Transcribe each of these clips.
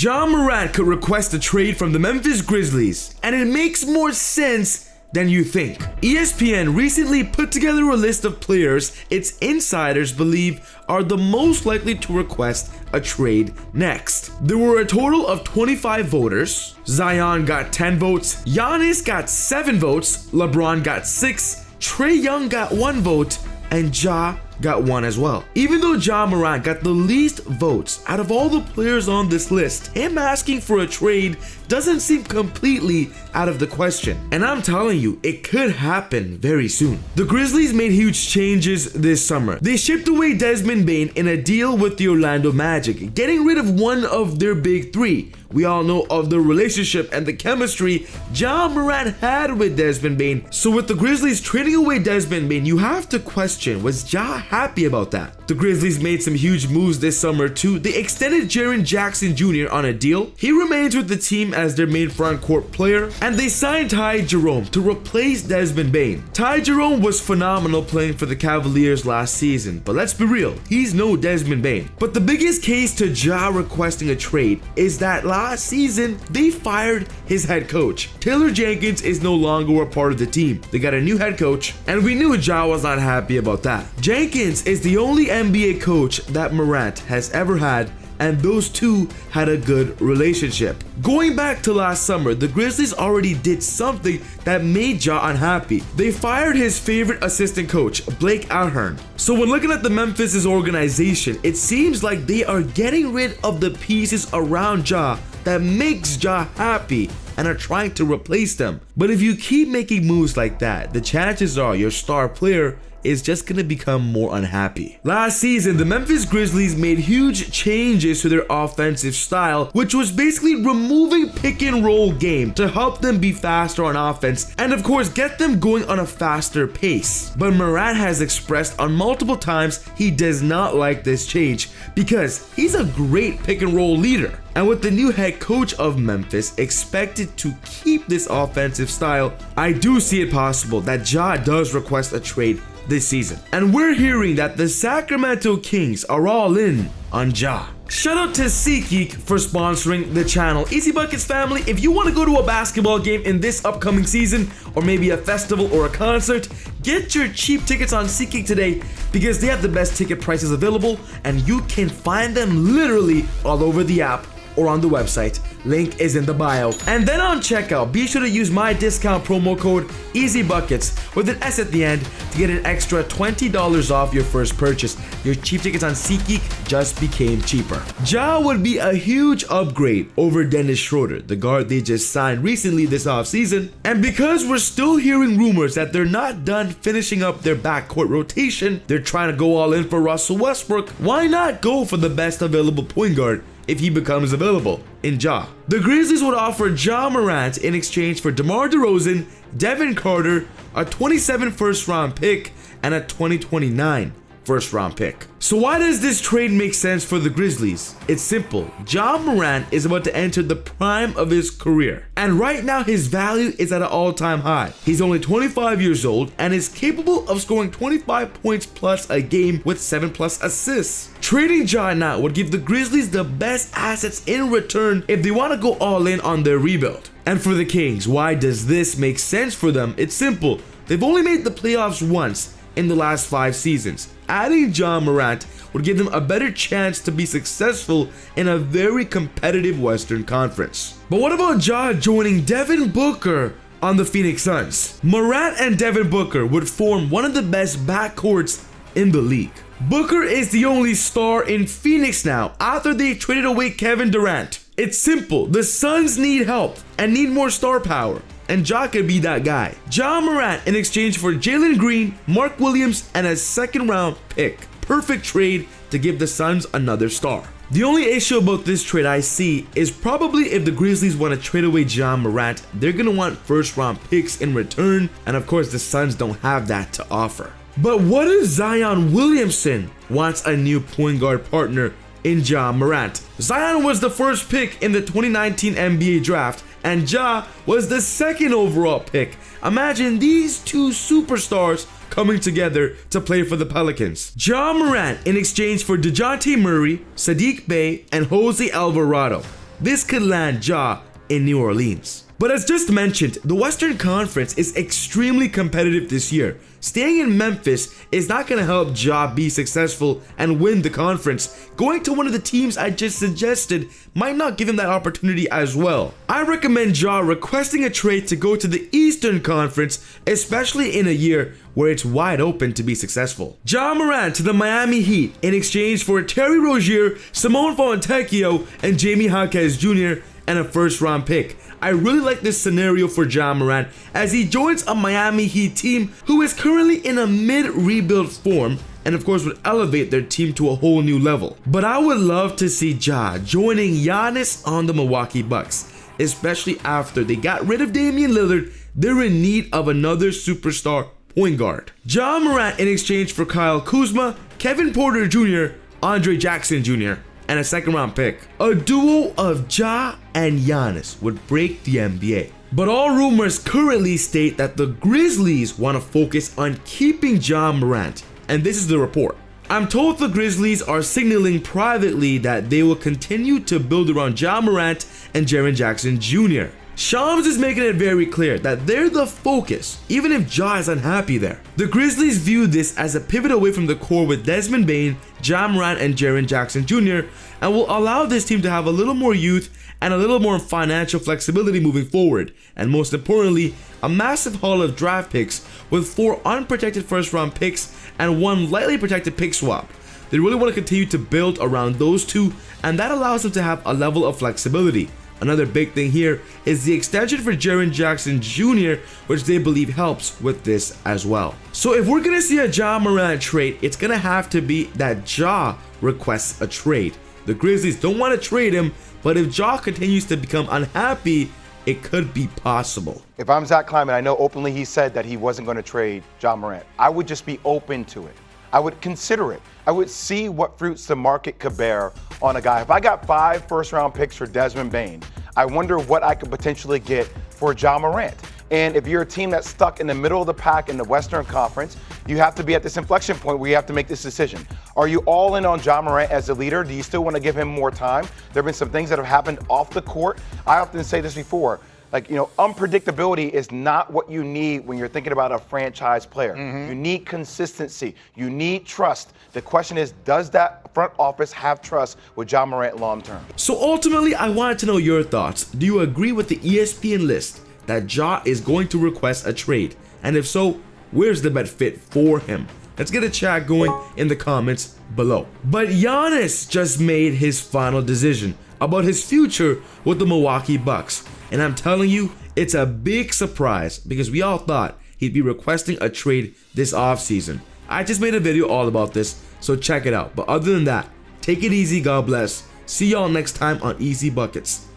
Ja Morant could request a trade from the Memphis Grizzlies, and it makes more sense than you think. ESPN recently put together a list of players its insiders believe are the most likely to request a trade next. There were a total of 25 voters. Zion got 10 votes, Giannis got 7 votes, LeBron got 6, Trae Young got 1 vote, and Ja got 1 as well. Even though Ja Morant got the least votes out of all the players on this list, him asking for a trade doesn't seem completely out of the question. And I'm telling you, it could happen very soon. The Grizzlies made huge changes this summer. They shipped away Desmond Bane in a deal with the Orlando Magic, getting rid of one of their big three. We all know of the relationship and the chemistry Ja Morant had with Desmond Bane. So with the Grizzlies trading away Desmond Bane, you have to question, was Ja happy about that? The Grizzlies made some huge moves this summer too. They extended Jaren Jackson Jr. on a deal. He remains with the team as their main front court player, and they signed Ty Jerome to replace Desmond Bane. Ty Jerome was phenomenal playing for the Cavaliers last season, but let's be real, he's no Desmond Bane. But the biggest case to Ja requesting a trade is that last season they fired his head coach. Taylor Jenkins is no longer a part of the team. They got a new head coach, and we knew Ja was not happy about that. Jenkins is the only NBA coach that Morant has ever had, and those two had a good relationship. Going back to last summer, the Grizzlies already did something that made Ja unhappy. They fired his favorite assistant coach, Blake Ahern. So when looking at the Memphis' organization, it seems like they are getting rid of the pieces around Ja that makes Ja happy and are trying to replace them. But if you keep making moves like that, the chances are your star player is just gonna become more unhappy. Last season, the Memphis Grizzlies made huge changes to their offensive style, which was basically removing pick and roll game to help them be faster on offense and of course get them going on a faster pace. But Morant has expressed on multiple times he does not like this change because he's a great pick and roll leader. And with the new head coach of Memphis expected to keep this offensive style, I do see it possible that Ja does request a trade this season. And we're hearing that the Sacramento Kings are all in on Ja. Shout out to SeatGeek for sponsoring the channel. Easy Buckets family, if you want to go to a basketball game in this upcoming season, or maybe a festival or a concert, get your cheap tickets on SeatGeek today because they have the best ticket prices available and you can find them literally all over the app or on the website. Link is in the bio. And then on checkout, be sure to use my discount promo code EasyBuckets with an S at the end to get an extra $20 off your first purchase. Your cheap tickets on SeatGeek just became cheaper. Ja would be a huge upgrade over Dennis Schroeder, the guard they just signed recently this offseason. And because we're still hearing rumors that they're not done finishing up their backcourt rotation, they're trying to go all in for Russell Westbrook, why not go for the best available point guard if he becomes available in Ja? The Grizzlies would offer Ja Morant in exchange for DeMar DeRozan, Devin Carter, a 27 first-round pick, and a 2029 first-round pick. So why does this trade make sense for the Grizzlies? It's simple. Ja Morant is about to enter the prime of his career, and right now his value is at an all-time high. He's only 25 years old and is capable of scoring 25 points plus a game with 7+ assists. Trading Ja now would give the Grizzlies the best assets in return if they want to go all in on their rebuild. And for the Kings, why does this make sense for them? It's simple. They've only made the playoffs once in the last 5 seasons. Adding Ja Morant would give them a better chance to be successful in a very competitive Western Conference. But what about Ja joining Devin Booker on the Phoenix Suns? Morant and Devin Booker would form one of the best backcourts in the league. Booker is the only star in Phoenix now after they traded away Kevin Durant. It's simple. The Suns need help and need more star power, and Ja could be that guy. Ja Morant in exchange for Jalen Green, Mark Williams, and a second-round pick. Perfect trade to give the Suns another star. The only issue about this trade I see is probably if the Grizzlies want to trade away Ja Morant, they're going to want first-round picks in return, and of course the Suns don't have that to offer. But what if Zion Williamson wants a new point guard partner in Ja Morant? Zion was the first pick in the 2019 NBA draft, and Ja was the second overall pick. Imagine these two superstars coming together to play for the Pelicans. Ja Morant in exchange for DeJounte Murray, Saddiq Bey, and Jose Alvarado. this could land Ja in New Orleans. But as just mentioned, the Western Conference is extremely competitive this year. Staying in Memphis is not going to help Ja be successful and win the conference. Going to one of the teams I just suggested might not give him that opportunity as well. I recommend Ja requesting a trade to go to the Eastern Conference, especially in a year where it's wide open to be successful. Ja Morant to the Miami Heat in exchange for Terry Rozier, Simone Fontecchio, and Jamie Jaquez Jr. and a first-round pick. I really like this scenario for Ja Morant as he joins a Miami Heat team who is currently in a mid-rebuild form and of course would elevate their team to a whole new level. But I would love to see Ja joining Giannis on the Milwaukee Bucks, especially after they got rid of Damian Lillard. They're in need of another superstar point guard. Ja Morant in exchange for Kyle Kuzma, Kevin Porter Jr., Andre Jackson Jr., and a second-round pick. A duo of Ja and Giannis would break the NBA. But all rumors currently state that the Grizzlies want to focus on keeping Ja Morant, and this is the report. I'm told the Grizzlies are signaling privately that they will continue to build around Ja Morant and Jaren Jackson Jr. Shams is making it very clear that they're the focus, even if Ja is unhappy there. The Grizzlies view this as a pivot away from the core with Desmond Bane, Ja Morant, and Jaren Jackson Jr., and will allow this team to have a little more youth and a little more financial flexibility moving forward, and most importantly, a massive haul of draft picks with 4 unprotected first-round picks and 1 lightly protected pick swap. They really want to continue to build around those two, and that allows them to have a level of flexibility. Another big thing here is the extension for Jaren Jackson Jr., which they believe helps with this as well. So if we're gonna see a Ja Morant trade, it's gonna have to be that Ja requests a trade. The Grizzlies don't want to trade him, but if Ja continues to become unhappy, it could be possible. If I'm Zach Kleiman, I know openly he said that he wasn't going to trade Ja Morant. I would just be open to it. I would consider it. I would see what fruits the market could bear on a guy. If I got 5 first-round picks for Desmond Bane, I wonder what I could potentially get for Ja Morant. And if you're a team that's stuck in the middle of the pack in the Western Conference, you have to be at this inflection point where you have to make this decision. Are you all in on Ja Morant as a leader? Do you still want to give him more time? There have been some things that have happened off the court. I often say this before. Unpredictability is not what you need when you're thinking about a franchise player. You need consistency. You need trust. The question is, does that front office have trust with Ja Morant long term? So ultimately, I wanted to know your thoughts. Do you agree with the ESPN list that Ja is going to request a trade? And if so, where's the bet fit for him? Let's get a chat going in the comments below. But Giannis just made his final decision about his future with the Milwaukee Bucks. And I'm telling you, it's a big surprise because we all thought he'd be requesting a trade this offseason. I just made a video all about this, so check it out. But other than that, take it easy, God bless. See y'all next time on Easy Buckets.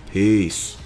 Peace.